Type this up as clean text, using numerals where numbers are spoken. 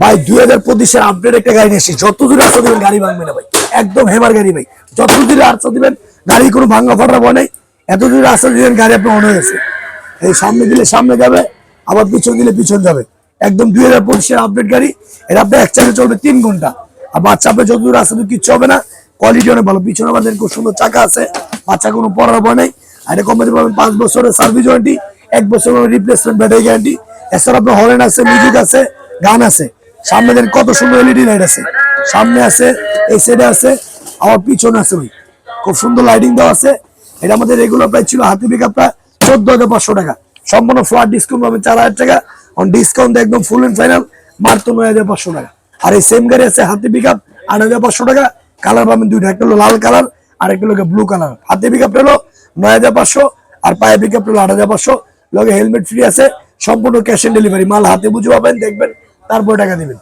ভাই 2025 এর আপডেট একটা গাড়ি নিয়েছি, যত দূরে আসতে দিবেন গাড়ি ভাঙবে না ভাই, একদম হেমার গাড়ি ভাই। যত দূরে আসতে দিবেন গাড়ি কোনো ভাঙা ফাটা ভয় নাই, এত দূরে আসতে দিবেন গাড়ি আপনি অন হয়ে গেছে। এই সামনে দিলে সামনে যাবে, আবার পিছন দিলে পিছন যাবে। একদম 2025 এর আপডেট গাড়ি। এটা আপনি এক চার্জে চলবে 3 ঘন্টা। আর বাচ্চা আপনি যত দূরে আসতে কিচ্ছু হবে না, কোয়ালিটি অনেক ভালো। পিছনে আমাদের খুব সুন্দর চাকা আছে, বাচ্চা কোনো পড়ার ভয় নাই। আর এটা কোম্পানি পাবেন 5 বছরের সার্ভিস ওয়ারেন্টি, 1 বছরের রিপ্লেসমেন্ট ব্যাটারি গ্যারান্টি। এছাড়া আপনার হরেন আছে, মিউজিক আছে, গান আছে। সামনে দেন কত সুন্দর এলইডি লাইট আছে, সামনে আছে, এই সাইডে আছে, আমার পিছনে আছে ভাই, খুব সুন্দর লাইটিং দেওয়া আছে। এটা আমাদের রেগুলার প্রাইস ছিল হাতি পিক আপটা 14,500 টাকা, সম্পূর্ণ ফ্ল্যাট ডিসকাউন্ট পাবেন 4,000 টাকা। অন ডিসকাউন্ট একদম ফুল এন্ড ফাইনাল মাত্র 9,500 টাকা। আর এই সেম গাড়ি আছে হাতি পিক আপ 8,500 টাকা। কালার পাবেন দুইটা, একটা হলো লাল কালার আর একটা হলো ব্লু কালার। হাতি পিক আপটা হলো 9,500 আর পায়ে পিক আপটা হলো 8,500। লগে হেলমেট ফ্রি আছে, সম্পূর্ণ ক্যাশ অন ডেলিভারি। মাল হাতে বুঝে পাবেন, দেখবেন, তারপর টাকা দিবেন।